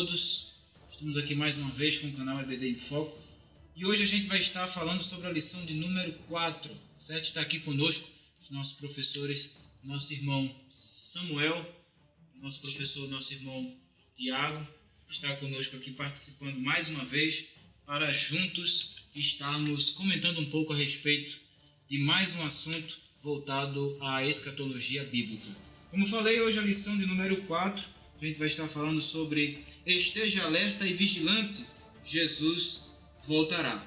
todos. Estamos aqui mais uma vez com o canal EBD em Foco. E hoje a gente vai estar falando sobre a lição de número 4, certo? Está aqui conosco os nossos professores, nosso irmão Samuel, nosso professor, nosso irmão Tiago, está conosco aqui participando mais uma vez para juntos estarmos comentando um pouco a respeito de mais um assunto voltado à escatologia bíblica. Como falei, hoje a lição de número 4, a gente vai estar falando sobre esteja alerta e vigilante, Jesus voltará.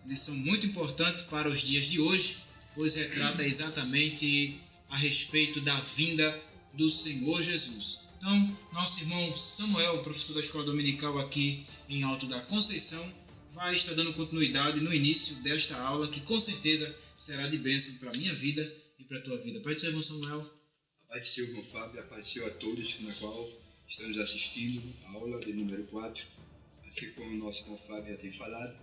Lição muito importante para os dias de hoje, pois retrata exatamente a respeito da vinda do Senhor Jesus. Então, nosso irmão Samuel, professor da escola dominical aqui em Alto da Conceição, vai estar dando continuidade no início desta aula, que com certeza será de bênção para a minha vida e para a tua vida. Pai do Senhor, irmão Samuel. A paz do Senhor, irmão Fábio, a paz do Senhor a todos na qual estamos assistindo a aula de número 4, assim como o nosso irmão Fábio já tem falado.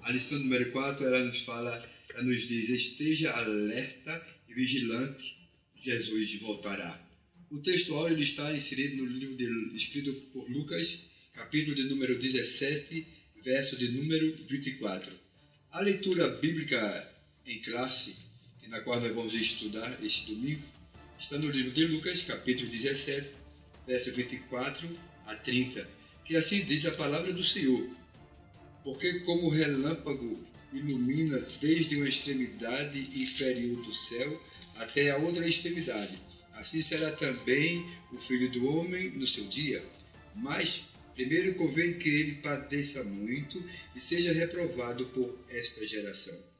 A lição número 4, ela nos diz, esteja alerta e vigilante, Jesus voltará. O texto áudio está inserido no livro escrito por Lucas, capítulo de número 17, verso de número 24. A leitura bíblica em classe, na qual nós vamos estudar este domingo, está no livro de Lucas, capítulo 17, verso 24 a 30, que assim diz a palavra do Senhor. Porque como o relâmpago ilumina desde uma extremidade inferior do céu até a outra extremidade, assim será também o Filho do Homem no seu dia. Mas primeiro convém que ele padeça muito e seja reprovado por esta geração.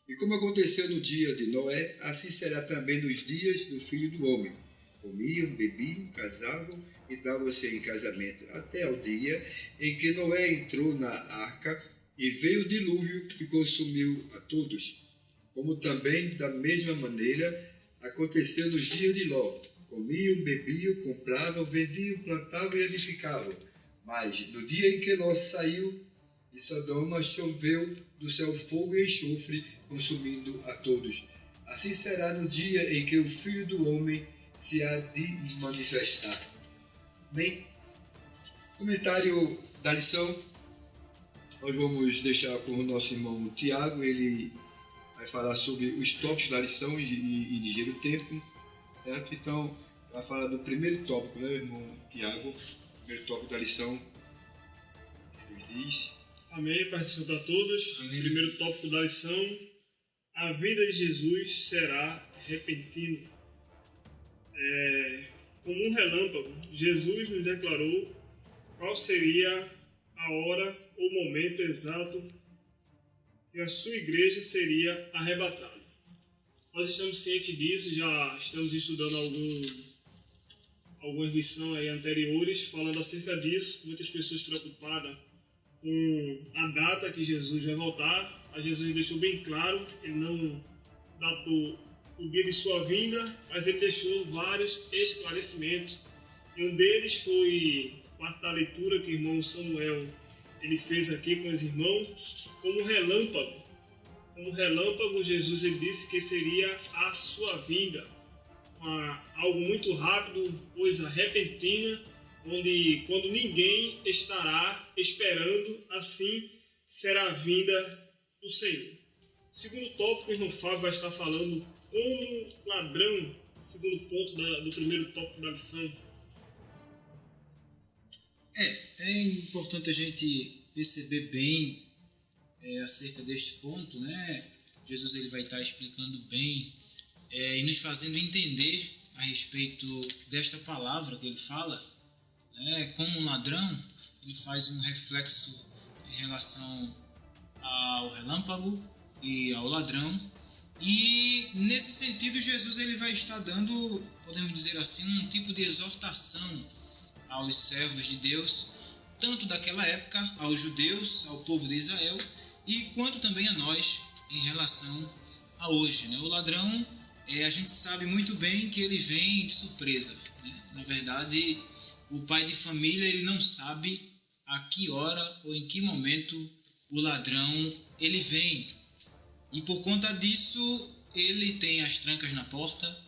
E como aconteceu no dia de Noé, assim será também nos dias do Filho do Homem. Comiam, bebiam, casavam e davam-se em casamento, até ao dia em que Noé entrou na arca e veio o dilúvio que consumiu a todos. Como também, da mesma maneira, aconteceu nos dias de Ló. Comiam, bebiam, compravam, vendiam, plantavam e edificavam. Mas no dia em que Ló saiu de Sodoma, choveu do céu fogo e enxofre, consumindo a todos. Assim será no dia em que o Filho do Homem se há de manifestar. Bem, comentário da lição, nós vamos deixar com o nosso irmão Tiago, ele vai falar sobre os tópicos da lição e digerir o tempo, certo? Então, vai falar do primeiro tópico, né, irmão Tiago? Primeiro tópico da lição, ele diz... Amém, participo para todos. Amém. Primeiro tópico da lição, a vinda de Jesus será repentina. Como um relâmpago, Jesus nos declarou qual seria a hora ou momento exato que a sua igreja seria arrebatada. Nós estamos cientes disso, já estamos estudando algumas lições aí anteriores falando acerca disso. Muitas pessoas preocupadas com a data que Jesus vai voltar. A Jesus deixou bem claro, ele não datou o dia de sua vinda, mas ele deixou vários esclarecimentos. E um deles foi parte da leitura que o irmão Samuel ele fez aqui com os irmãos, como relâmpago. Como relâmpago, Jesus ele disse que seria a sua vinda, algo muito rápido, coisa repentina, onde quando ninguém estará esperando, assim será a vinda do Senhor. Segundo tópico, o irmão Fábio vai estar falando como ladrão, segundo ponto do primeiro tópico da lição. É importante a gente perceber bem acerca deste ponto, né? Jesus ele vai estar explicando bem e nos fazendo entender a respeito desta palavra que ele fala, né? Como um ladrão, ele faz um reflexo em relação ao relâmpago e ao ladrão. E nesse sentido, Jesus ele vai estar dando, podemos dizer assim, um tipo de exortação aos servos de Deus, tanto daquela época, aos judeus, ao povo de Israel, e quanto também a nós em relação a hoje, né? O ladrão, a gente sabe muito bem que ele vem de surpresa, né? Na verdade, o pai de família ele não sabe a que hora ou em que momento o ladrão ele vem. E por conta disso, ele tem as trancas na porta,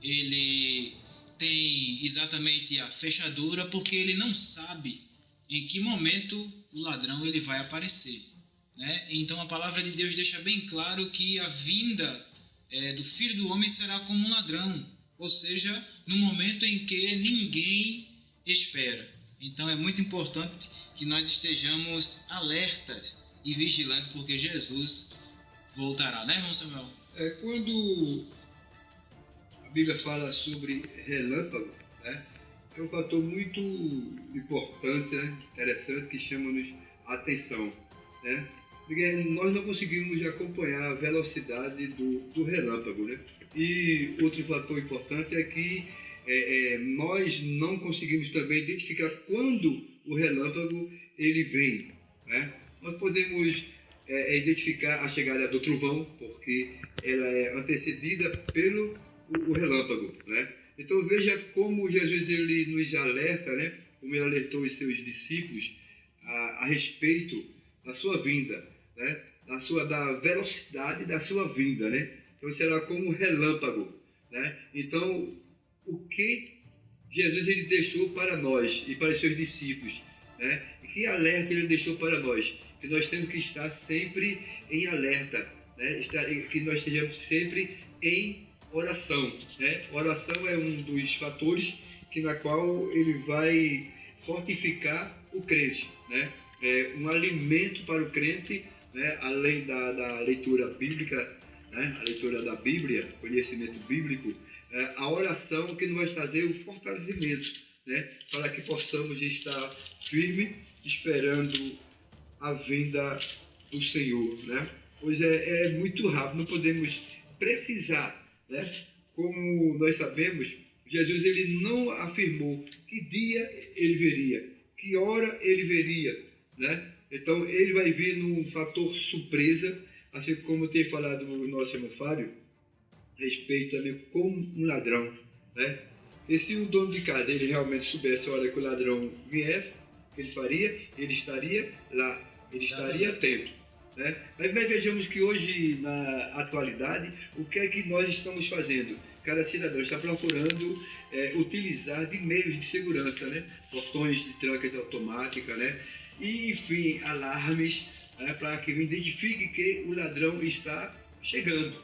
ele tem exatamente a fechadura, porque ele não sabe em que momento o ladrão ele vai aparecer, né? Então a palavra de Deus deixa bem claro que a vinda do Filho do Homem será como um ladrão, ou seja, no momento em que ninguém espera. Então é muito importante que nós estejamos alertas e vigilantes, porque Jesus voltará, né, irmão Samuel? Quando a Bíblia fala sobre relâmpago, né, é um fator muito importante, né, interessante, que chama-nos a atenção, né? Porque nós não conseguimos acompanhar a velocidade do relâmpago, né? E outro fator importante é que nós não conseguimos também identificar quando o relâmpago ele vem, né? Nós podemos identificar a chegada do trovão, porque ela é antecedida pelo o relâmpago, né? Então veja como Jesus ele nos alerta, né? Como ele alertou os seus discípulos a respeito da sua vinda, né? Da velocidade da sua vinda, né? Então será como um relâmpago, né? Então o que Jesus ele deixou para nós e para os seus discípulos, né? E que alerta ele deixou para nós? Que nós temos que estar sempre em alerta, né? Que nós estejamos sempre em oração, né? Oração é um dos fatores na qual ele vai fortificar o crente, né? É um alimento para o crente, né? Além da leitura bíblica, né? A leitura da Bíblia, conhecimento bíblico, a oração que nos vai trazer o fortalecimento, né? Para que possamos estar firme esperando a vinda do Senhor, né? Pois é muito rápido, não podemos precisar, né? Como nós sabemos, Jesus ele não afirmou que dia ele viria, que hora ele viria, né? Então ele vai vir num fator surpresa, assim como tem falado o nosso irmão Fábio, a respeito também como um ladrão, né? E se o dono de casa ele realmente soubesse a hora que o ladrão viesse, o que ele faria? Ele estaria lá, ele estaria atento, né? Mas vejamos que hoje, na atualidade, o que é que nós estamos fazendo? Cada cidadão está procurando utilizar de meios de segurança, né? Portões de trancas automáticas, né? E, enfim, alarmes, né? Para que identifique que o ladrão está chegando,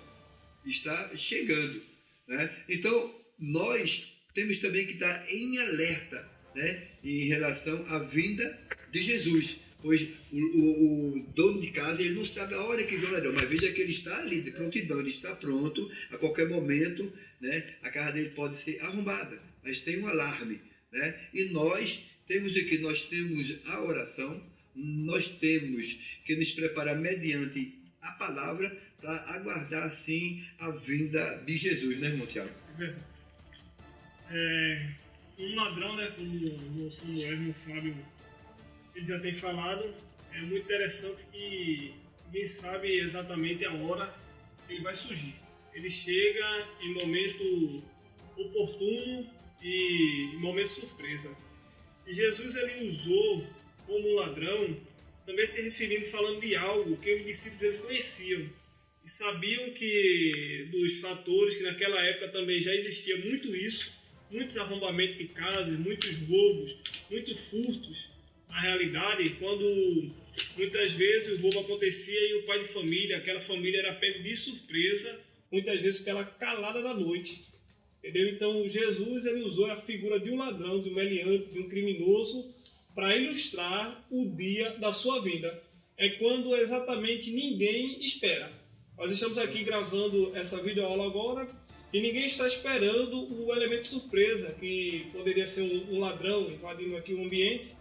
né? Então, nós temos também que estar em alerta, né? Em relação à vinda de Jesus. Pois o dono de casa ele não sabe a hora que vem o ladrão, mas veja que ele está ali, de prontidão, ele está pronto, a qualquer momento, né, a casa dele pode ser arrombada, mas tem um alarme, né? E nós temos aqui, nós temos a oração, nós temos que nos preparar mediante a palavra para aguardar, assim, a vinda de Jesus, né, irmão Tiago? É verdade. Um ladrão, né, como o Samuel, irmão Fábio, ele já tem falado, é muito interessante que ninguém sabe exatamente a hora que ele vai surgir. Ele chega em momento oportuno e em momento surpresa. E Jesus ele usou como ladrão, também se referindo, falando de algo que os discípulos dele conheciam. E sabiam que dos fatores que naquela época também já existia muito isso, muitos arrombamentos de casas, muitos roubos, muitos furtos. Na realidade, quando muitas vezes o roubo acontecia e o pai de família, aquela família era pego de surpresa, muitas vezes pela calada da noite. Entendeu? Então, Jesus ele usou a figura de um ladrão, de um meliante, de um criminoso, para ilustrar o dia da sua vinda. É quando exatamente ninguém espera. Nós estamos aqui gravando essa videoaula agora e ninguém está esperando o elemento surpresa, que poderia ser um ladrão invadindo aqui o ambiente.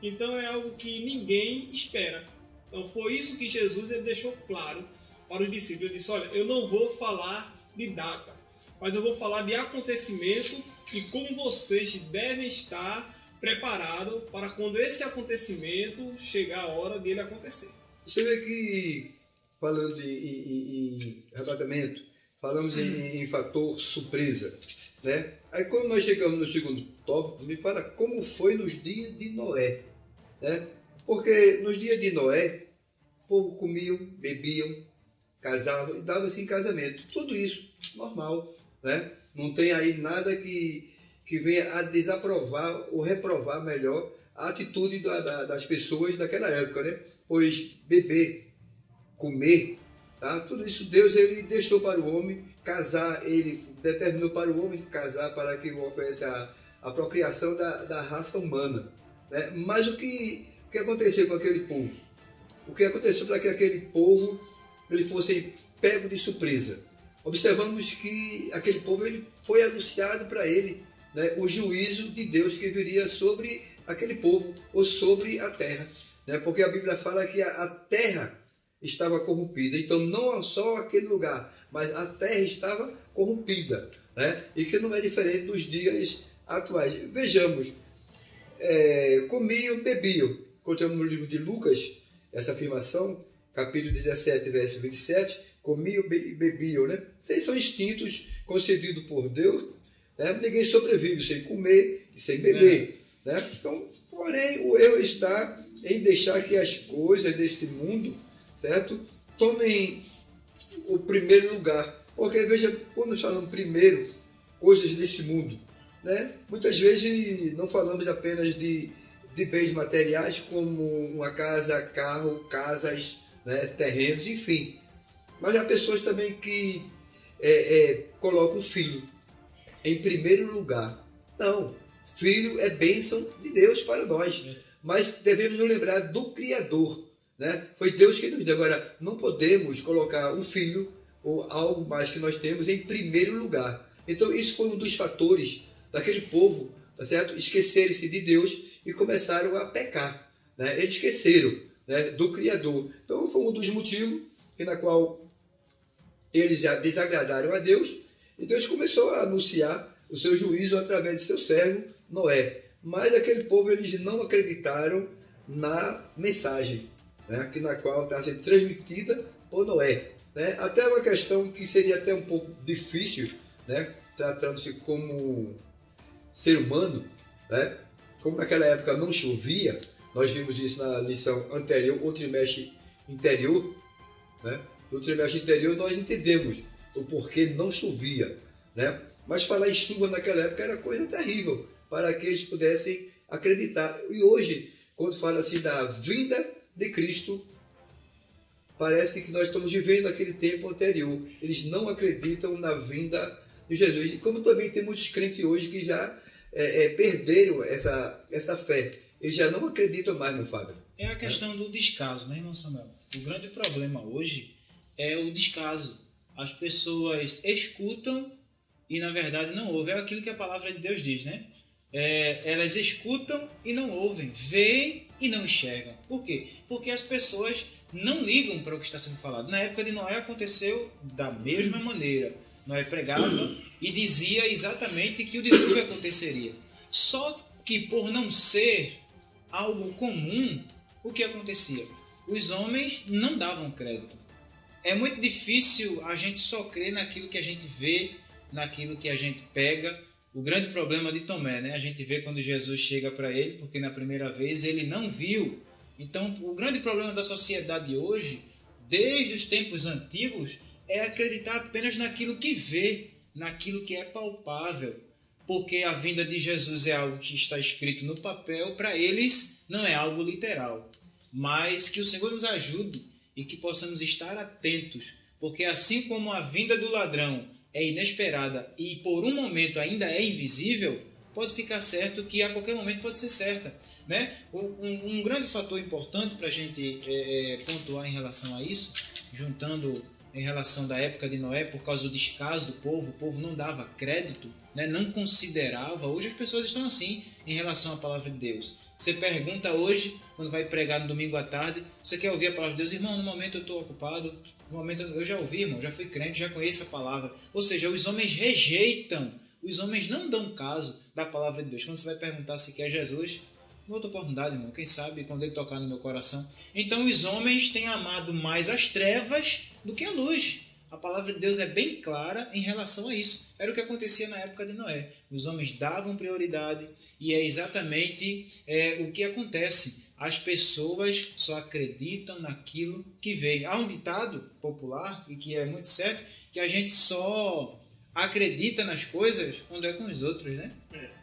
Então é algo que ninguém espera. Então foi isso que Jesus ele deixou claro para os discípulos. Ele disse, olha, eu não vou falar de data, mas eu vou falar de acontecimento e como vocês devem estar preparados para quando esse acontecimento chegar a hora dele acontecer. Você vê que, falando em arrebatamento, falamos em fator surpresa, né? Aí quando nós chegamos no segundo tópico, me fala como foi nos dias de Noé, né? Porque nos dias de Noé, o povo comiam, bebiam, casavam e davam-se em casamento. Tudo isso normal, né? Não tem aí nada que venha a desaprovar ou reprovar melhor a atitude das pessoas daquela época, né? Pois beber, comer, tá? Tudo isso Deus ele deixou para o homem casar, ele determinou para o homem casar para que houvesse a procriação da raça humana, né? Mas o que aconteceu com aquele povo? O que aconteceu para que aquele povo ele fosse pego de surpresa? Observamos que aquele povo ele foi anunciado para ele, né, o juízo de Deus que viria sobre aquele povo ou sobre a terra, né? Porque a Bíblia fala que a terra estava corrompida, então não só aquele lugar, mas a terra estava corrompida, né? E que não é diferente dos dias atuais. Vejamos, comiam, bebiam. Encontramos no livro de Lucas essa afirmação, capítulo 17, verso 27, comiam e bebiam, né? Vocês são instintos concedidos por Deus, né? Ninguém sobrevive sem comer e sem beber, né? Então, porém, o erro está em deixar que as coisas deste mundo, certo, tomem o primeiro lugar. Porque, veja, quando nós falamos primeiro, coisas deste mundo, né? Muitas vezes não falamos apenas de bens materiais como uma casa, carro, casas, né, terrenos, enfim. Mas há pessoas também que colocam o filho em primeiro lugar. Não, filho é bênção de Deus para nós, mas devemos nos lembrar do Criador, né? Foi Deus que nos deu. Agora, não podemos colocar um filho ou algo mais que nós temos em primeiro lugar. Então, isso foi um dos fatores daquele povo, tá certo? Esquecerem-se de Deus e começaram a pecar, né? Eles esqueceram, né, do Criador. Então, foi um dos motivos na qual eles já desagradaram a Deus e Deus começou a anunciar o seu juízo através de seu servo Noé. Mas aquele povo, eles não acreditaram na mensagem, né, que na qual está sendo transmitida por Noé, né? Até uma questão que seria até um pouco difícil, né, tratando-se como ser humano, né? Como naquela época não chovia, nós vimos isso na lição anterior, o trimestre interior, né? No trimestre interior nós entendemos o porquê não chovia, né? Mas falar em chuva naquela época era coisa terrível para que eles pudessem acreditar. E hoje, quando fala assim da vinda de Cristo, parece que nós estamos vivendo aquele tempo anterior. Eles não acreditam na vinda de Jesus. E como também tem muitos crentes hoje que já perderam essa fé. Eles já não acreditam mais, meu Fábio. É a questão do descaso, né, irmão Samuel? O grande problema hoje é o descaso. As pessoas escutam e, na verdade, não ouvem. É aquilo que a palavra de Deus diz, né? Elas escutam e não ouvem, veem e não enxergam. Por quê? Porque as pessoas não ligam para o que está sendo falado. Na época de Noé aconteceu da mesma maneira. Noé pregava e dizia exatamente que o dilúvio aconteceria. Só que por não ser algo comum, o que acontecia? Os homens não davam crédito. É muito difícil a gente só crer naquilo que a gente vê, naquilo que a gente pega. O grande problema de Tomé, né? A gente vê quando Jesus chega para ele, porque na primeira vez ele não viu. Então, o grande problema da sociedade hoje, desde os tempos antigos, é acreditar apenas naquilo que vê, naquilo que é palpável. Porque a vinda de Jesus é algo que está escrito no papel, para eles não é algo literal. Mas que o Senhor nos ajude e que possamos estar atentos, porque assim como a vinda do ladrão é inesperada e por um momento ainda é invisível, pode ficar certo que a qualquer momento pode ser certa, né? Um grande fator importante para a gente pontuar em relação a isso, juntando em relação da época de Noé, por causa do descaso do povo, o povo não dava crédito, né? Não considerava. Hoje as pessoas estão assim em relação à palavra de Deus. Você pergunta hoje, quando vai pregar no domingo à tarde, você quer ouvir a palavra de Deus? Irmão, no momento eu estou ocupado, no momento eu já ouvi, irmão, já fui crente, já conheço a palavra. Ou seja, os homens rejeitam, os homens não dão caso da palavra de Deus. Quando você vai perguntar se quer Jesus, outra oportunidade, irmão, quem sabe quando ele tocar no meu coração. Então os homens têm amado mais as trevas do que a luz. A palavra de Deus é bem clara em relação a isso. Era o que acontecia na época de Noé. Os homens davam prioridade e é exatamente o que acontece. As pessoas só acreditam naquilo que vem. Há um ditado popular, e que é muito certo, que a gente só acredita nas coisas quando é com os outros, né?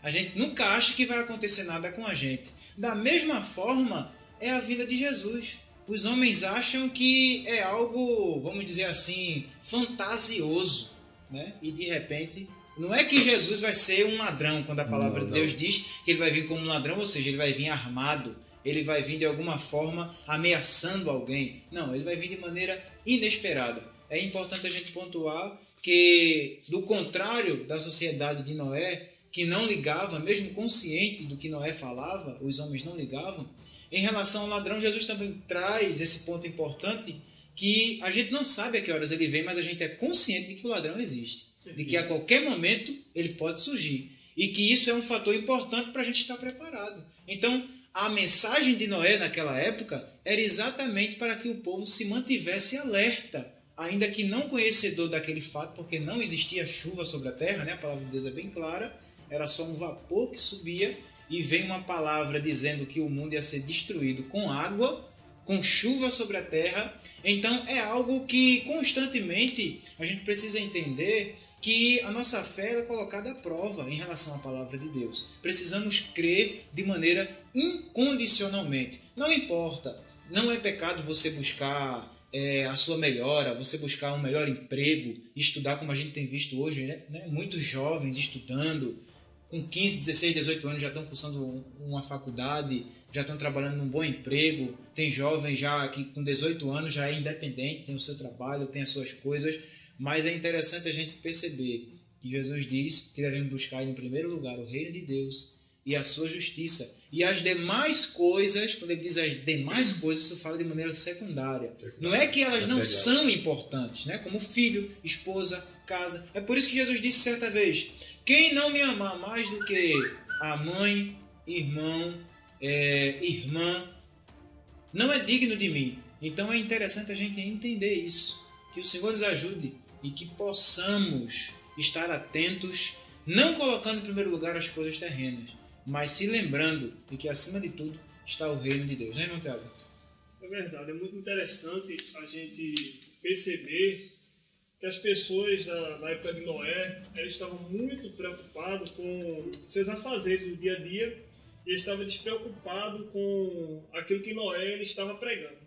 A gente nunca acha que vai acontecer nada com a gente. Da mesma forma, é a vida de Jesus. Os homens acham que é algo, vamos dizer assim, fantasioso, né? E de repente, não é que Jesus vai ser um ladrão, quando a palavra de Deus diz que ele vai vir como um ladrão, ou seja, ele vai vir armado, ele vai vir de alguma forma ameaçando alguém. Não, ele vai vir de maneira inesperada. É importante a gente pontuar que, do contrário da sociedade de Noé, que não ligava, mesmo consciente do que Noé falava, os homens não ligavam, em relação ao ladrão, Jesus também traz esse ponto importante, que a gente não sabe a que horas ele vem, mas a gente é consciente de que o ladrão existe, de que a qualquer momento ele pode surgir, e que isso é um fator importante para a gente estar preparado. Então, a mensagem de Noé naquela época era exatamente para que o povo se mantivesse alerta, ainda que não conhecedor daquele fato, porque não existia chuva sobre a terra, né? A palavra de Deus é bem clara, era só um vapor que subia, e vem uma palavra dizendo que o mundo ia ser destruído com água, com chuva sobre a terra. Então é algo que constantemente a gente precisa entender que a nossa fé é colocada à prova em relação à palavra de Deus. Precisamos crer de maneira incondicionalmente. Não importa, não é pecado você buscar a sua melhora, você buscar um melhor emprego, estudar como a gente tem visto hoje, né? Muitos jovens estudando, com 15, 16, 18 anos já estão cursando uma faculdade, já estão trabalhando num bom emprego. Tem jovens já que com 18 anos já é independente, tem o seu trabalho, tem as suas coisas. Mas é interessante a gente perceber que Jesus diz que devemos buscar em primeiro lugar o reino de Deus e a sua justiça. E as demais coisas, quando ele diz as demais coisas, isso fala de maneira secundária. Não é que elas não são importantes, né? Como filho, esposa, casa. É por isso que Jesus disse certa vez: quem não me amar mais do que a mãe, irmão, irmã, não é digno de mim. Então é interessante a gente entender isso. Que o Senhor nos ajude e que possamos estar atentos, não colocando em primeiro lugar as coisas terrenas, mas se lembrando de que acima de tudo está o reino de Deus. Né, irmão Thiago? É verdade, é muito interessante a gente perceber que as pessoas na época de Noé, eles estavam muito preocupados com seus afazeres do dia a dia e estavam despreocupados com aquilo que Noé ele estava pregando.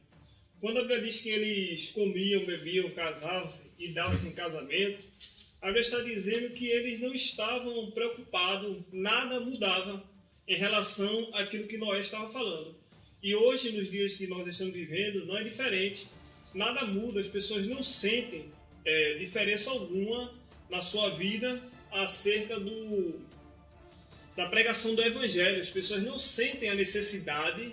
Quando a Bíblia diz que eles comiam, bebiam, casavam-se e davam-se em casamento, a Bíblia está dizendo que eles não estavam preocupados, nada mudava em relação àquilo que Noé estava falando. E hoje, nos dias que nós estamos vivendo, não é diferente. Nada muda, as pessoas não sentem diferença alguma na sua vida acerca da pregação do Evangelho. As pessoas não sentem a necessidade,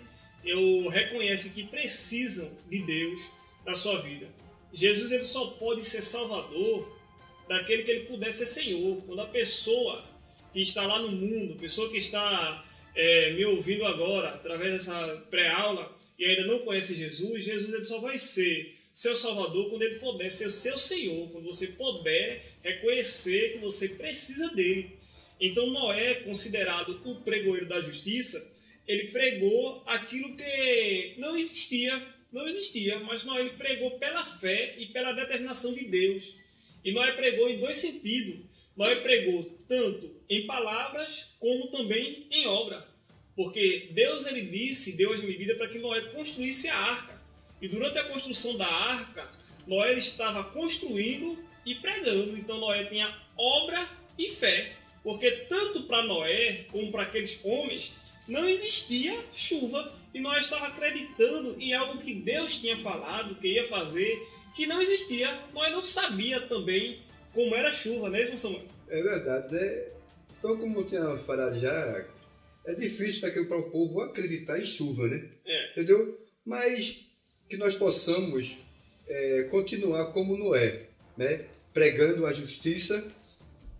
reconhecem que precisam de Deus na sua vida. Jesus ele só pode ser Salvador daquele que ele puder ser Senhor. Quando a pessoa que está lá no mundo, a pessoa que está me ouvindo agora, através dessa pré-aula, e ainda não conhece Jesus, Jesus ele só vai ser seu Salvador quando ele puder ser o seu Senhor, quando você puder reconhecer que você precisa dele. Então Noé, considerado o pregoeiro da justiça, ele pregou aquilo que não existia, mas Noé ele pregou pela fé e pela determinação de Deus. E Noé pregou em dois sentidos. Noé pregou tanto em palavras como também em obra. Porque Deus ele deu as medidas para que Noé construísse a arca. E durante a construção da arca, Noé ele estava construindo e pregando. Então Noé tinha obra e fé. Porque tanto para Noé como para aqueles homens não existia chuva. E Noé estava acreditando em algo que Deus tinha falado, que ia fazer, que não existia. Noé não sabia também como era chuva, né, Samuel? É verdade, né? Então, como eu tinha falado já, é difícil para o povo acreditar em chuva, né? Entendeu? Mas que nós possamos continuar como Noé, né? Pregando a justiça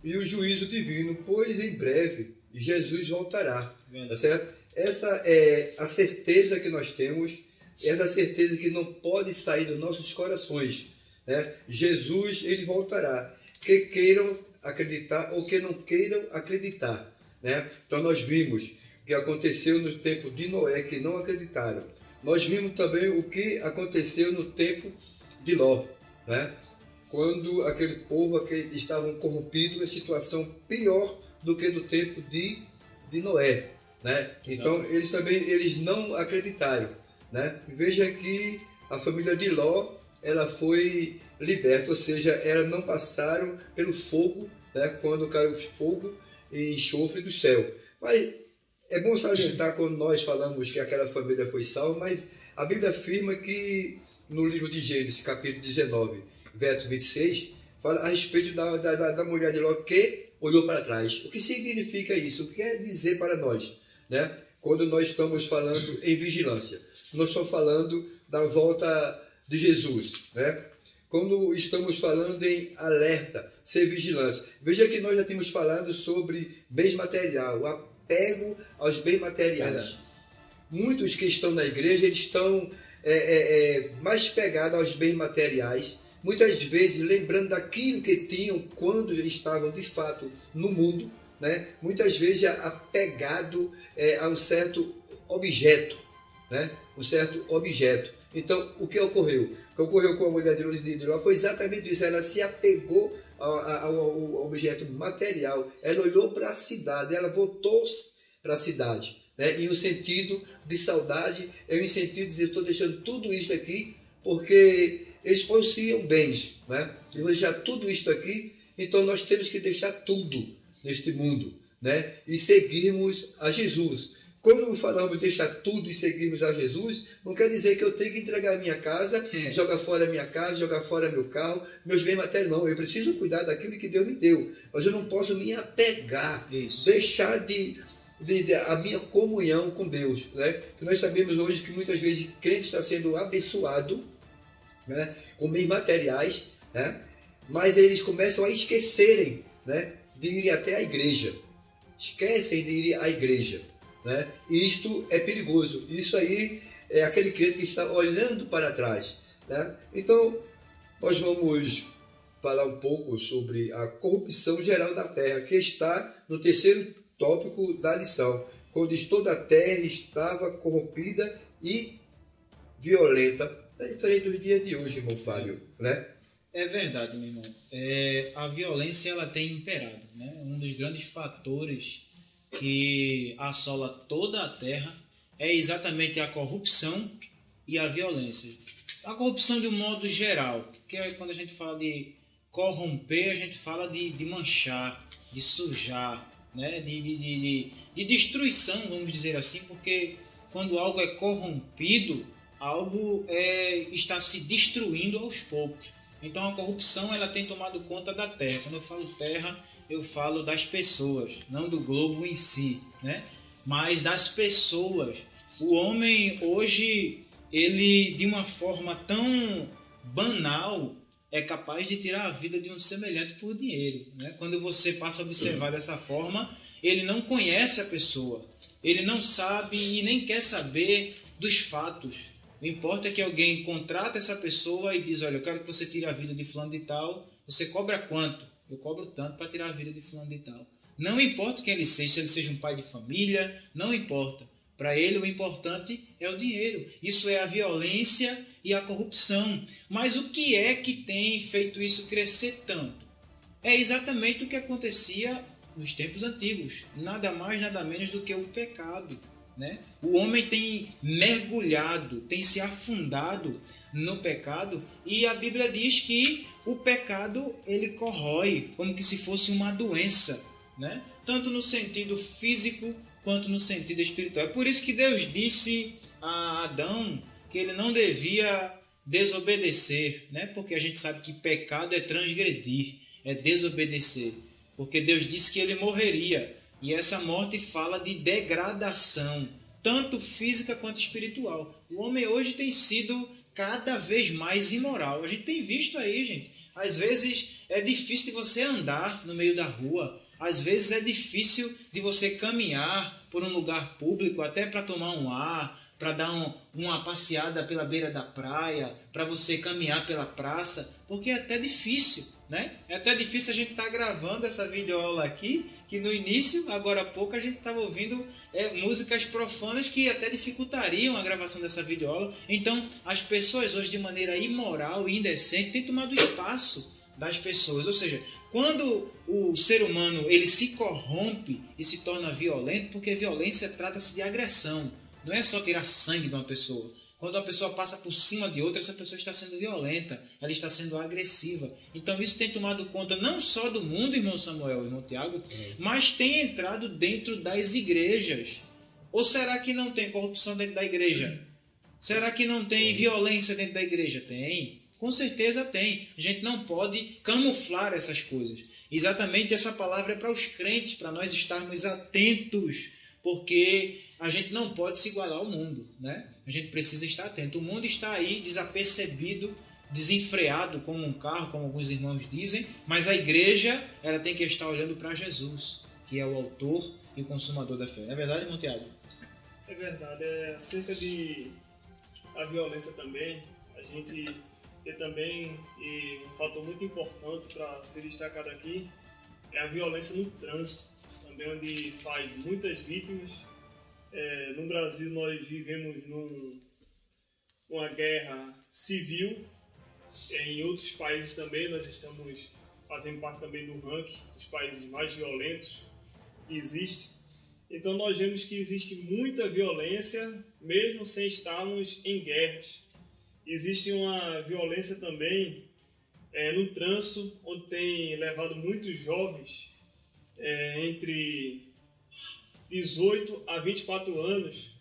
e o juízo divino, pois em breve Jesus voltará, tá certo? Essa é a certeza que nós temos, essa certeza que não pode sair dos nossos corações, né? Jesus, ele voltará, que queiram acreditar ou que não queiram acreditar, né? Então nós vimos o que aconteceu no tempo de Noé, que não acreditaram. Nós vimos também o que aconteceu no tempo de Ló, né? quando aquele povo estavam corrompidos em situação pior do que no tempo de Noé, né? Então eles não acreditaram, né? Veja que a família de Ló, ela foi liberta, ou seja, elas não passaram pelo fogo, né? Quando caiu fogo e enxofre do céu. Mas é bom salientar quando nós falamos que aquela família foi salva, mas a Bíblia afirma que no livro de Gênesis, capítulo 19, verso 26, fala a respeito da mulher de Ló que olhou para trás. O que significa isso? O que quer dizer para nós, né? Quando nós estamos falando em vigilância, nós estamos falando da volta de Jesus, né? Quando estamos falando em alerta, ser vigilantes. Veja que nós já temos falado sobre bens materiais, o apego aos bens materiais. Muitos que estão na igreja, eles estão mais pegados aos bens materiais, muitas vezes lembrando daquilo que tinham quando estavam de fato no mundo, né? Muitas vezes apegado a um certo objeto, né? Um certo objeto. Então, o que ocorreu? O que ocorreu com a mulher de Ló foi exatamente isso. Ela se apegou ao objeto material, ela olhou para a cidade, ela voltou para a cidade, né? Em um sentido de saudade, em um sentido de dizer, estou deixando tudo isso aqui, porque eles possuíam bens, né? E vou deixar tudo isso aqui, então nós temos que deixar tudo neste mundo, né? E seguirmos a Jesus. Quando falamos de deixar tudo e seguirmos a Jesus, não quer dizer que eu tenho que entregar a minha casa, jogar fora a minha casa, jogar fora meu carro, meus bens materiais. Não, eu preciso cuidar daquilo que Deus me deu. Mas eu não posso me apegar, deixar a minha comunhão com Deus, né? Porque nós sabemos hoje que muitas vezes o crente está sendo abençoado, né, com bens materiais, né? Mas eles começam a esquecerem, né, de ir até a igreja. Esquecem de ir à igreja, né? E isto é perigoso. Isso aí é aquele crente que está olhando para trás, né? Então, nós vamos falar um pouco sobre a corrupção geral da terra, que está no terceiro tópico da lição, quando toda a terra estava corrompida e violenta. É diferente do dia de hoje, irmão Fábio, né? É verdade, meu irmão. A violência ela tem imperado, né? Um dos grandes fatores que assola toda a terra é exatamente a corrupção e a violência. A corrupção de um modo geral, que é quando a gente fala de corromper, a gente fala de manchar, de sujar, né? de destruição, vamos dizer assim, porque quando algo é corrompido, algo está se destruindo aos poucos. Então a corrupção ela tem tomado conta da terra. Quando eu falo terra, eu falo das pessoas, não do globo em si, né? Mas das pessoas. O homem hoje, ele de uma forma tão banal, é capaz de tirar a vida de um semelhante por dinheiro, né? Quando você passa a observar dessa forma, ele não conhece a pessoa, ele não sabe e nem quer saber dos fatos. O importa é que alguém contrata essa pessoa e diz, olha, eu quero que você tire a vida de fulano de tal, você cobra quanto? Eu cobro tanto para tirar a vida de fulano de tal. Não importa quem ele seja, se ele seja um pai de família, não importa. Para ele o importante é o dinheiro. Isso é a violência e a corrupção. Mas o que é que tem feito isso crescer tanto? É exatamente o que acontecia nos tempos antigos. Nada mais, nada menos do que o pecado, né? O homem tem mergulhado, tem se afundado no pecado, e a Bíblia diz que o pecado ele corrói, como que se fosse uma doença, né? Tanto no sentido físico quanto no sentido espiritual. É por isso que Deus disse a Adão que ele não devia desobedecer, né? Porque a gente sabe que pecado é transgredir, é desobedecer, porque Deus disse que ele morreria. E essa morte fala de degradação, tanto física quanto espiritual. O homem hoje tem sido cada vez mais imoral. A gente tem visto aí, gente. Às vezes é difícil de você andar no meio da rua. Às vezes é difícil de você caminhar por um lugar público, até para tomar um ar, para dar uma passeada pela beira da praia, para você caminhar pela praça, porque é até difícil, né? É até difícil a gente estar gravando essa videoaula aqui, que no início, agora há pouco, a gente estava ouvindo músicas profanas que até dificultariam a gravação dessa videoaula. Então, as pessoas hoje, de maneira imoral e indecente, têm tomado espaço das pessoas. Ou seja, quando o ser humano ele se corrompe e se torna violento, porque violência trata-se de agressão, não é só tirar sangue de uma pessoa. Quando uma pessoa passa por cima de outra, essa pessoa está sendo violenta, ela está sendo agressiva. Então isso tem tomado conta não só do mundo, irmão Samuel, irmão Tiago, mas tem entrado dentro das igrejas. Ou será que não tem corrupção dentro da igreja? Será que não tem violência dentro da igreja? Tem. Com certeza tem. A gente não pode camuflar essas coisas. Exatamente essa palavra é para os crentes, para nós estarmos atentos, porque a gente não pode se igualar ao mundo, né? A gente precisa estar atento. O mundo está aí desapercebido, desenfreado como um carro, como alguns irmãos dizem, mas a igreja ela tem que estar olhando para Jesus, que é o autor e o consumador da fé. É verdade, irmão Tiago? É verdade. Acerca da violência também, a gente tem também um fator muito importante para ser destacado aqui, é a violência no trânsito, também onde faz muitas vítimas. No Brasil nós vivemos numa guerra civil, em outros países também nós estamos fazendo parte também do ranking dos países mais violentos que existe. Então nós vemos que existe muita violência mesmo sem estarmos em guerras. Existe uma violência também no trânsito, onde tem levado muitos jovens entre 18 a 24 anos,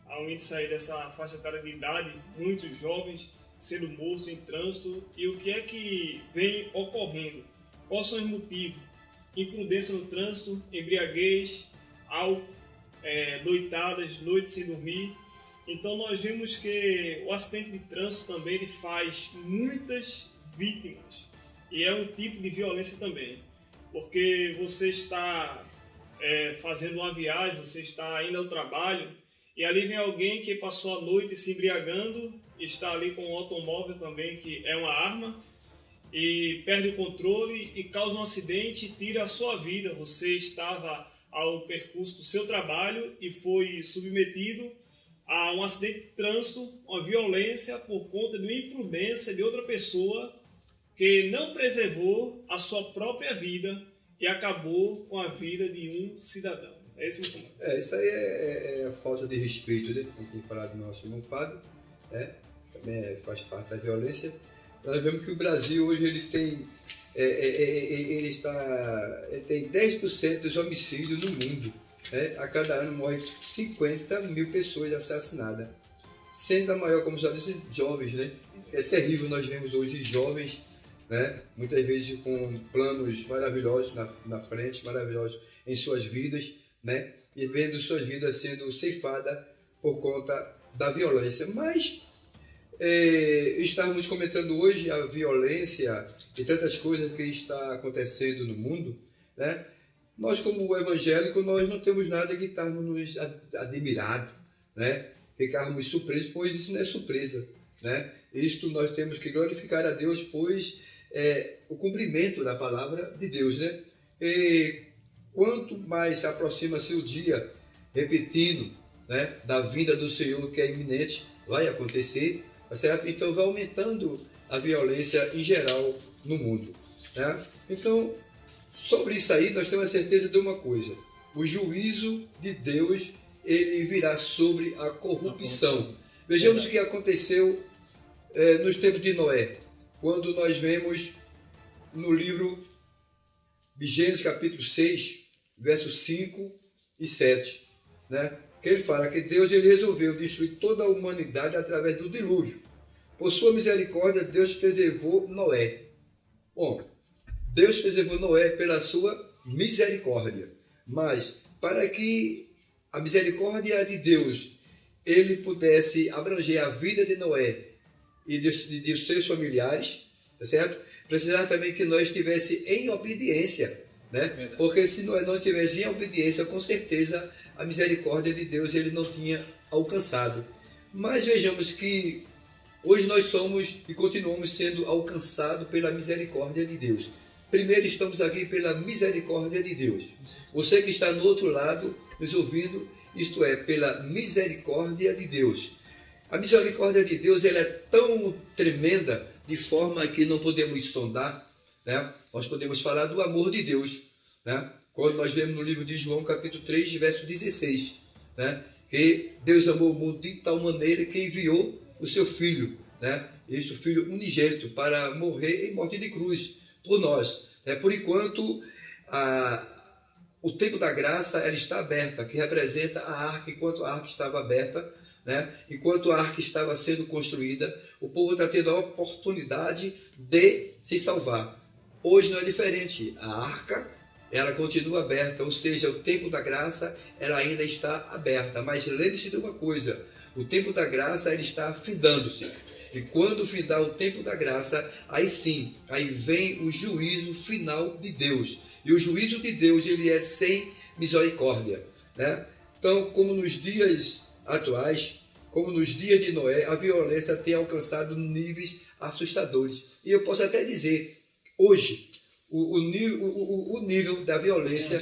ao índice sair dessa faixa etária de idade, muitos jovens sendo mortos em trânsito. E o que é que vem ocorrendo? Quais são os motivos? Imprudência no trânsito, embriaguez, álcool, noitadas, noites sem dormir. Então nós vemos que o acidente de trânsito também ele faz muitas vítimas. E é um tipo de violência também. Porque você está fazendo uma viagem, você está indo ao trabalho, e ali vem alguém que passou a noite se embriagando, está ali com um automóvel também, que é uma arma, e perde o controle e causa um acidente e tira a sua vida. Você estava ao percurso do seu trabalho e foi submetido a um acidente de trânsito, uma violência por conta de uma imprudência de outra pessoa que não preservou a sua própria vida e acabou com a vida de um cidadão. É isso, meu senhor? Isso aí é a falta de respeito, né? Como tem falado do nosso irmão Fábio, né? Também faz parte da violência. Nós vemos que o Brasil hoje ele tem, ele tem 10% dos homicídios no mundo. Né? A cada ano morrem 50 mil pessoas assassinadas, sendo a maior, como já disse, jovens. Né? É terrível, nós vemos hoje jovens, né? Muitas vezes com planos maravilhosos na frente, maravilhosos em suas vidas, né? E vendo suas vidas sendo ceifadas por conta da violência. Mas estamos comentando hoje a violência e tantas coisas que está acontecendo no mundo, né? Nós, como evangélicos, nós não temos nada que estarmos admirados, né? Ficarmos surpresos, pois isso não é surpresa, né? Isto nós temos que glorificar a Deus, pois o cumprimento da palavra de Deus, né? E quanto mais se aproxima-se o dia, repetindo, né, da vinda do Senhor, que é iminente, vai acontecer, tá certo? Então vai aumentando a violência em geral no mundo, né? Então, sobre isso aí, nós temos a certeza de uma coisa: o juízo de Deus ele virá sobre a corrupção. Vejamos o que aconteceu nos tempos de Noé, quando nós vemos no livro de Gênesis capítulo 6, versos 5 e 7, né? Que ele fala que Deus ele resolveu destruir toda a humanidade através do dilúvio. Por sua misericórdia, Deus preservou Noé. Bom, Deus preservou Noé pela sua misericórdia, mas para que a misericórdia de Deus ele pudesse abranger a vida de Noé e de seus familiares, tá certo? Precisava também que nós estivesse em obediência, né? Verdade. Porque se nós não estivéssemos em obediência, com certeza a misericórdia de Deus ele não tinha alcançado. Mas vejamos que hoje nós somos e continuamos sendo alcançados pela misericórdia de Deus. Primeiro estamos aqui pela misericórdia de Deus. Você que está no outro lado, nos ouvindo, isto é, pela misericórdia de Deus. A misericórdia de Deus ela é tão tremenda, de forma que não podemos sondar, né? Nós podemos falar do amor de Deus, né? Quando nós vemos no livro de João, capítulo 3, verso 16, né? Que Deus amou o mundo de tal maneira que enviou o seu Filho, né? Este Filho unigênito, para morrer em morte de cruz por nós. Né? Por enquanto, o tempo da graça ela está aberta, que representa a arca. Enquanto a arca estava aberta, né? Enquanto a arca estava sendo construída, o povo está tendo a oportunidade de se salvar. Hoje não é diferente. A arca ela continua aberta, ou seja, o tempo da graça ela ainda está aberta. Mas lembre-se de uma coisa: o tempo da graça ele está findando-se. E quando findar o tempo da graça, aí sim, aí vem o juízo final de Deus. E o juízo de Deus ele é sem misericórdia, né? Então, como nos dias atuais, como nos dias de Noé, a violência tem alcançado níveis assustadores. E eu posso até dizer, hoje, o nível da violência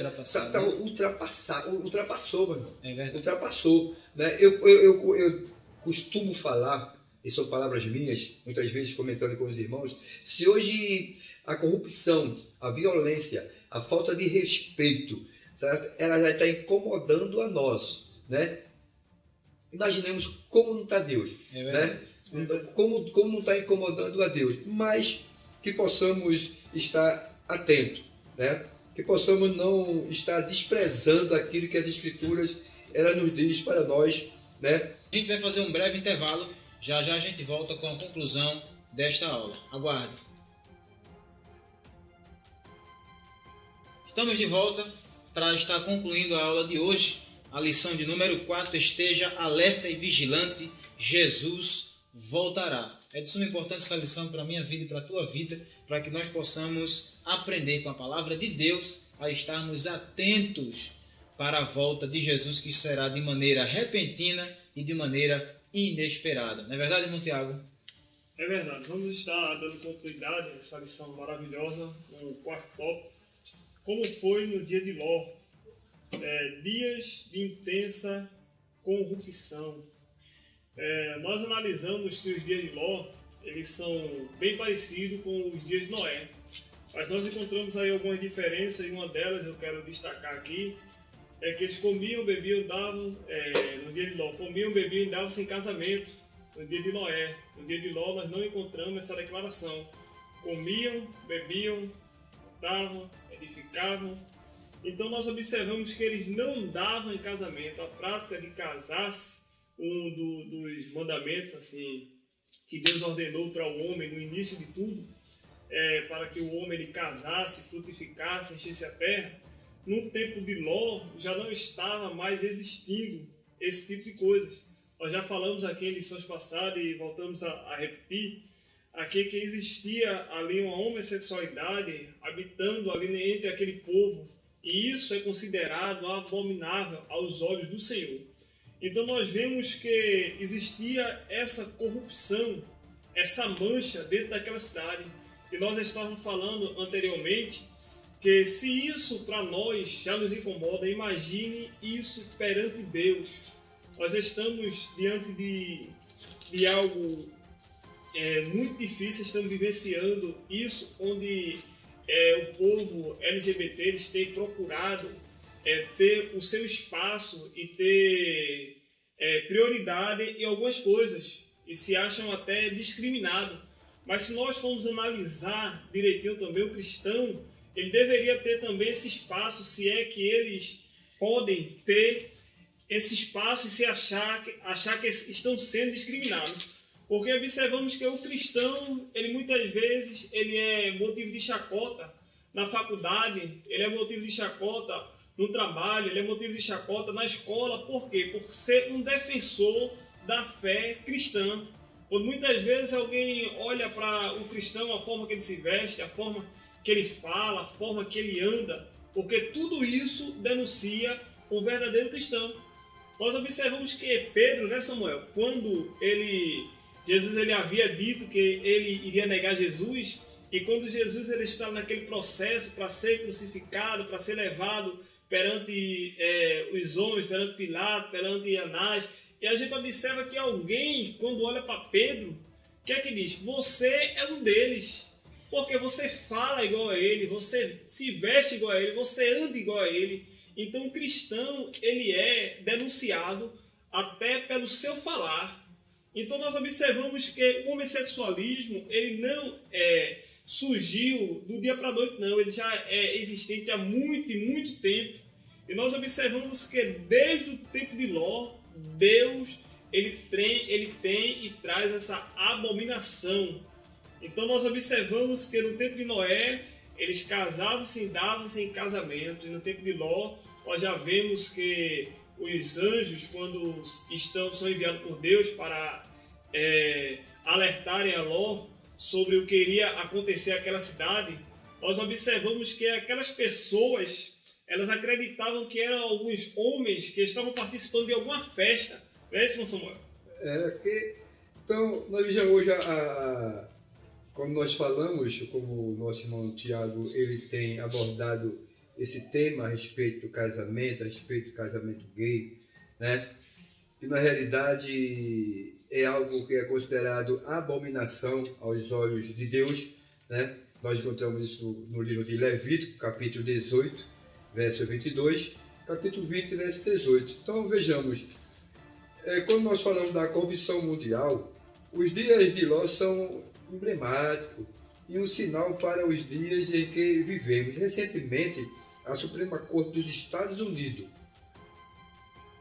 ultrapassou, mano. É verdade. Ultrapassou, né? Eu costumo falar, e são palavras minhas, muitas vezes comentando com os irmãos, se hoje a corrupção, a violência, a falta de respeito, certo? Ela já está incomodando a nós, né? Imaginemos como não está Deus, né? Como não está incomodando a Deus, mas que possamos estar atentos, né? Que possamos não estar desprezando aquilo que as Escrituras ela nos diz para nós, né? A gente vai fazer um breve intervalo, já já a gente volta com a conclusão desta aula. Aguarde. Estamos de volta para estar concluindo a aula de hoje, a lição de número 4, esteja alerta e vigilante, Jesus voltará. É de suma importância essa lição para a minha vida e para a tua vida, para que nós possamos aprender com a palavra de Deus a estarmos atentos para a volta de Jesus, que será de maneira repentina e de maneira inesperada. Não é verdade, irmão Tiago? É verdade. Vamos estar dando continuidade a essa lição maravilhosa no quarto tópico. Como foi no dia de Ló? Dias de intensa corrupção. Nós analisamos que os dias de Ló eles são bem parecidos com os dias de Noé. Mas nós encontramos aí algumas diferenças e uma delas eu quero destacar aqui é que eles comiam, bebiam, davam, no dia de Ló, comiam, bebiam e davam sem casamento. No dia de Noé, no dia de Ló, nós não encontramos essa declaração. Comiam, bebiam, davam, edificavam. Então nós observamos que eles não davam em casamento. A prática de casar-se, dos mandamentos assim que Deus ordenou para o homem no início de tudo, para que o homem ele casasse, frutificasse, enchesse a terra. No tempo de Ló já não estava mais existindo esse tipo de coisas. Nós já falamos aqui em lições passadas e voltamos a repetir aqui que existia ali uma homossexualidade habitando ali entre aquele povo, e isso é considerado abominável aos olhos do Senhor. Então nós vemos que existia essa corrupção, essa mancha dentro daquela cidade, que nós estávamos falando anteriormente, que se isso para nós já nos incomoda, imagine isso perante Deus. Nós estamos diante de algo muito difícil, estamos vivenciando isso, onde o povo LGBT eles têm procurado ter o seu espaço e ter prioridade em algumas coisas e se acham até discriminados. Mas se nós formos analisar direitinho também, o cristão ele deveria ter também esse espaço, se é que eles podem ter esse espaço e se achar que estão sendo discriminados. Porque observamos que o cristão, ele muitas vezes ele é motivo de chacota na faculdade, ele é motivo de chacota no trabalho, ele é motivo de chacota na escola. Por quê? Por ser um defensor da fé cristã. Quando muitas vezes alguém olha para o cristão, a forma que ele se veste, a forma que ele fala, a forma que ele anda, porque tudo isso denuncia um verdadeiro cristão. Nós observamos que Pedro, né, Samuel, quando Jesus ele havia dito que ele iria negar Jesus, e quando Jesus ele estava naquele processo para ser crucificado, para ser levado perante os homens, perante Pilato, perante Anás, e a gente observa que alguém, quando olha para Pedro, o que é que diz? Você é um deles. Porque você fala igual a ele, você se veste igual a ele, você anda igual a ele. Então o cristão, ele é denunciado até pelo seu falar. Então nós observamos que o homossexualismo, ele não surgiu do dia para a noite, não. Ele já é existente há muito e muito tempo. E nós observamos que desde o tempo de Ló, Deus ele tem e traz essa abominação. Então nós observamos que no tempo de Noé, eles casavam-se, davam-se em casamento. E no tempo de Ló, nós já vemos que os anjos, quando são enviados por Deus para alertarem a Ló sobre o que iria acontecer àquela cidade, nós observamos que aquelas pessoas, elas acreditavam que eram alguns homens que estavam participando de alguma festa. Não é isso, Samuel? Então, nós já hoje, como nós falamos, como o nosso irmão Tiago, ele tem abordado esse tema a respeito do casamento, a respeito do casamento gay, né? E na realidade é algo que é considerado abominação aos olhos de Deus, né? Nós encontramos isso no livro de Levítico, capítulo 18, verso 22, capítulo 20, verso 18. Então vejamos, quando nós falamos da corrupção mundial, os dias de Ló são emblemáticos e um sinal para os dias em que vivemos. Recentemente, a Suprema Corte dos Estados Unidos,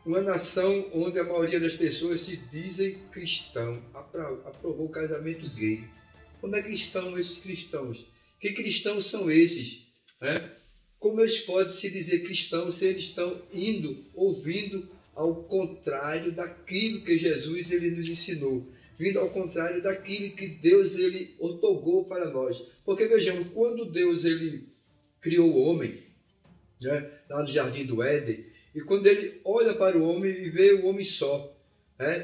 uma nação onde a maioria das pessoas se dizem cristão, aprovou o casamento gay. Como é que estão esses cristãos? Que cristãos são esses? Como eles podem se dizer cristãos se eles estão ouvindo ao contrário daquilo que Jesus ele nos ensinou, vindo ao contrário daquilo que Deus ele otorgou para nós? Porque vejamos, quando Deus ele criou o homem, né, lá no Jardim do Éden, e quando ele olha para o homem e vê o homem só,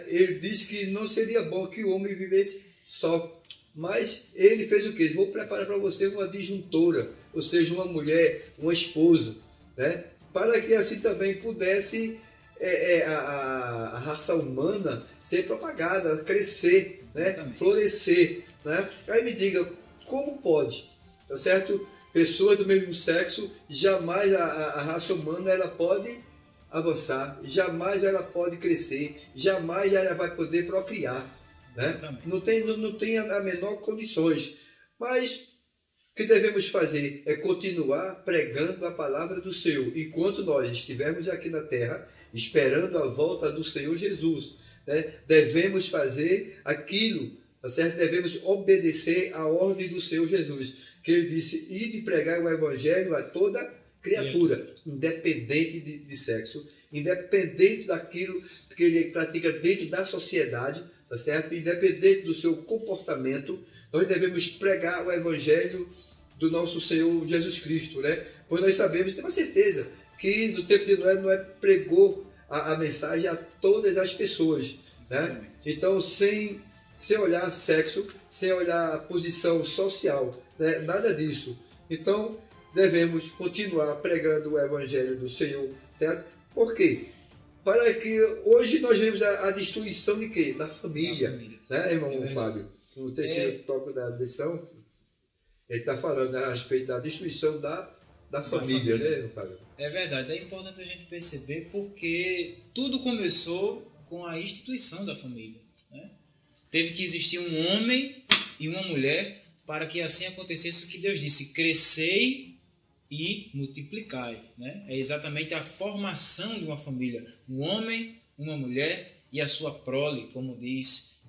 ele disse que não seria bom que o homem vivesse só, mas ele fez o quê? Vou preparar para você uma disjuntora, ou seja, uma mulher, uma esposa, né, para que assim também pudesse a raça humana ser propagada, crescer, né, florescer, né? Aí me diga, como pode, tá certo? Pessoas do mesmo sexo, jamais a raça humana ela pode avançar, jamais ela pode crescer, jamais ela vai poder procriar, né? Não tem a menor condições. Mas o que devemos fazer é continuar pregando a palavra do Senhor, enquanto nós estivermos aqui na terra, esperando a volta do Senhor Jesus, né? Devemos fazer aquilo, tá certo? Devemos obedecer à ordem do Senhor Jesus, que ele disse, ide pregar o evangelho a toda criatura, independente de sexo, independente daquilo que ele pratica dentro da sociedade, tá certo? Independente do seu comportamento, nós devemos pregar o evangelho do nosso Senhor Jesus Cristo, né? Pois nós sabemos, temos certeza, que no tempo de Noé pregou a mensagem a todas as pessoas, né? Então, sem olhar sexo, sem olhar a posição social, né? Nada disso. Então, devemos continuar pregando o evangelho do Senhor, certo? Por quê? Para que hoje nós vemos a destruição de quê? Da família, né, irmão Fábio? No terceiro tópico da lição, ele está falando a respeito da destruição da família, né, Fábio? É verdade, é importante a gente perceber porque tudo começou com a instituição da família, né? Teve que existir um homem e uma mulher para que assim acontecesse o que Deus disse, crescei e multiplicai, né? É exatamente a formação de uma família, um homem, uma mulher e a sua prole, como diz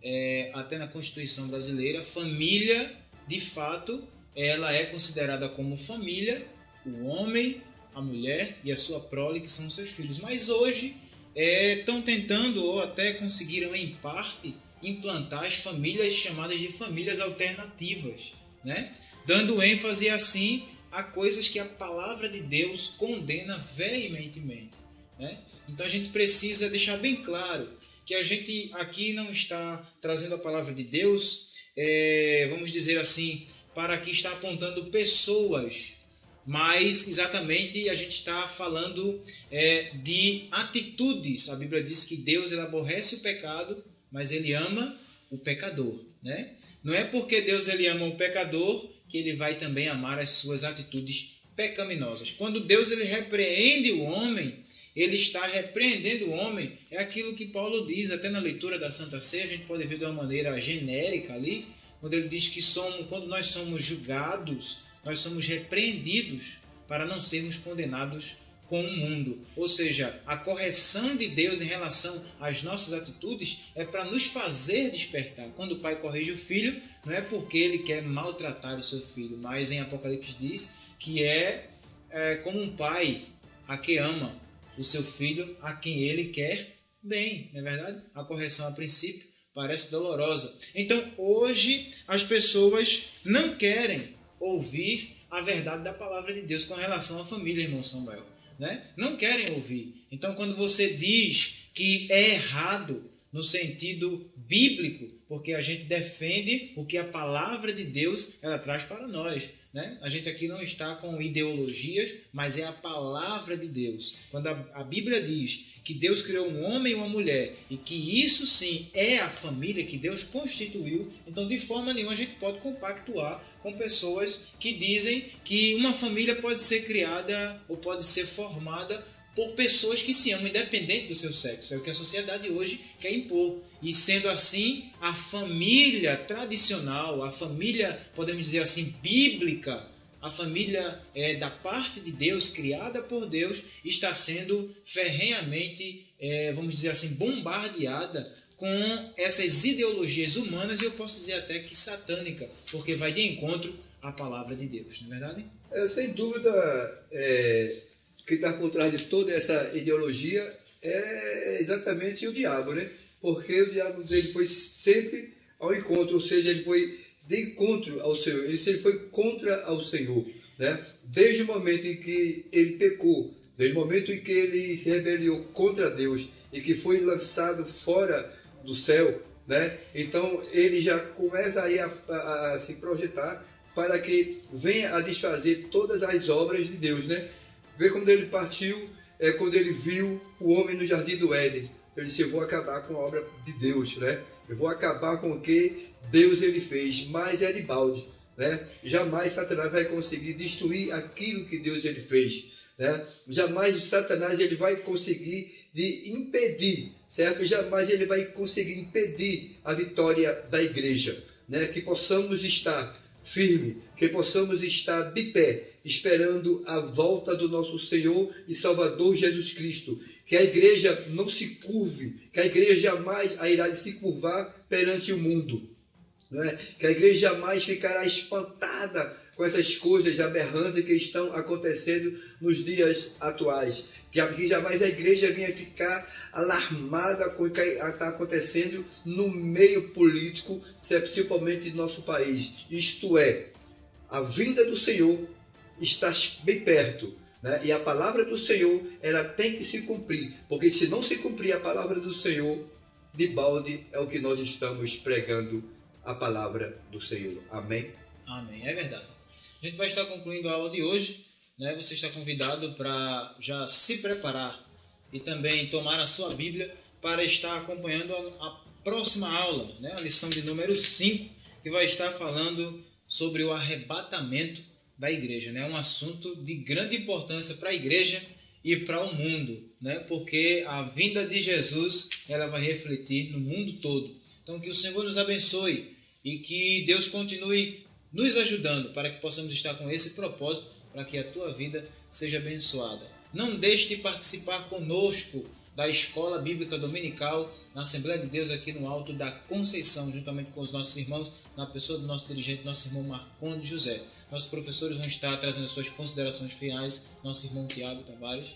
até na Constituição brasileira, família, de fato, ela é considerada como família, o homem, a mulher e a sua prole, que são seus filhos. Mas hoje estão tentando, ou até conseguiram em parte, implantar as famílias chamadas de famílias alternativas, né? Dando ênfase assim a coisas que a palavra de Deus condena veementemente, né? Então a gente precisa deixar bem claro que a gente aqui não está trazendo a palavra de Deus, vamos dizer assim, para que está apontando pessoas, mas exatamente a gente está falando de atitudes. A Bíblia diz que Deus ele aborrece o pecado, mas ele ama o pecador, né? Não é porque Deus ele ama o pecador que ele vai também amar as suas atitudes pecaminosas. Quando Deus ele repreende o homem, ele está repreendendo o homem, é aquilo que Paulo diz, até na leitura da Santa Ceia, a gente pode ver de uma maneira genérica ali, quando ele diz que quando nós somos julgados, nós somos repreendidos para não sermos condenados com o mundo. Ou seja, a correção de Deus em relação às nossas atitudes é para nos fazer despertar. Quando o pai corrige o filho, não é porque ele quer maltratar o seu filho, mas em Apocalipse diz que é como um pai a que ama o seu filho, a quem ele quer bem, não é verdade? A correção a princípio parece dolorosa. Então hoje as pessoas não querem ouvir a verdade da palavra de Deus com relação à família, irmão Samuel. Né? Não querem ouvir. Então, quando você diz que é errado no sentido bíblico, porque a gente defende o que a palavra de Deus ela traz para nós. Né? A gente aqui não está com ideologias, mas é a palavra de Deus. Quando a Bíblia diz que Deus criou um homem e uma mulher e que isso sim é a família que Deus constituiu, então de forma nenhuma a gente pode compactuar com pessoas que dizem que uma família pode ser criada ou pode ser formada por pessoas que se amam independente do seu sexo. É o que a sociedade hoje quer impor. E sendo assim, a família tradicional, a família, podemos dizer assim, bíblica, a família da parte de Deus, criada por Deus, está sendo ferrenhamente, vamos dizer assim, bombardeada com essas ideologias humanas e eu posso dizer até que satânica, porque vai de encontro à palavra de Deus, não é verdade? Sem dúvida, quem está por trás de toda essa ideologia é exatamente o diabo, né? Porque o diabo dele foi sempre ao encontro, ou seja, ele foi de encontro ao Senhor, ele sempre foi contra ao Senhor, né? Desde o momento em que ele pecou, desde o momento em que ele se rebeliou contra Deus e que foi lançado fora do céu, né? Então ele já começa aí a se projetar para que venha a desfazer todas as obras de Deus, né? Vê quando ele partiu, quando ele viu o homem no jardim do Éden. Ele disse, eu vou acabar com a obra de Deus, né? Eu vou acabar com o que Deus ele fez, mas é de balde, né? Jamais Satanás vai conseguir destruir aquilo que Deus ele fez, né? Jamais Satanás ele vai conseguir de impedir, certo? Jamais ele vai conseguir impedir a vitória da igreja, né? Que possamos estar firme, que possamos estar de pé, esperando a volta do nosso Senhor e Salvador Jesus Cristo. Que a igreja não se curve, que a igreja jamais irá de se curvar perante o mundo, né? Que a igreja jamais ficará espantada com essas coisas aberrantes que estão acontecendo nos dias atuais. Que jamais a igreja venha ficar alarmada com o que está acontecendo no meio político, principalmente do nosso país. Isto é, a vinda do Senhor está bem perto, né? E a palavra do Senhor ela tem que se cumprir, porque se não se cumprir a palavra do Senhor, de balde é o que nós estamos pregando, a palavra do Senhor. Amém? Amém, é verdade. A gente vai estar concluindo a aula de hoje, né? Você está convidado para já se preparar e também tomar a sua Bíblia para estar acompanhando a próxima aula, né? A lição de número 5, que vai estar falando sobre o arrebatamento da igreja, né? Um assunto de grande importância para a igreja e para o mundo, né? Porque a vinda de Jesus ela vai refletir no mundo todo. Então que o Senhor nos abençoe e que Deus continue nos ajudando para que possamos estar com esse propósito, para que a tua vida seja abençoada. Não deixe de participar conosco da Escola Bíblica Dominical na Assembleia de Deus aqui no Alto da Conceição, juntamente com os nossos irmãos, na pessoa do nosso dirigente, nosso irmão Marcondes José. Nossos professores vão estar trazendo suas considerações finais, nosso irmão Tiago Tavares.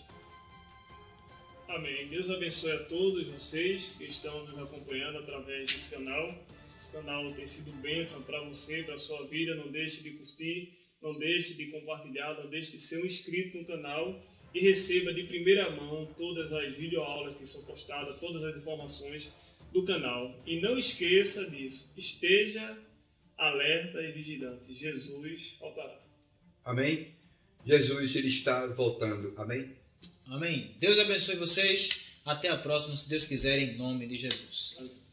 Amém. Deus abençoe a todos vocês que estão nos acompanhando através desse canal. Esse canal tem sido bênção para você, para a sua vida. Não deixe de curtir, não deixe de compartilhar, não deixe de ser um inscrito no canal e receba de primeira mão todas as videoaulas que são postadas, todas as informações do canal. E não esqueça disso, esteja alerta e vigilante. Jesus voltará. Amém? Jesus ele está voltando. Amém? Amém. Deus abençoe vocês. Até a próxima, se Deus quiser, em nome de Jesus. Amém.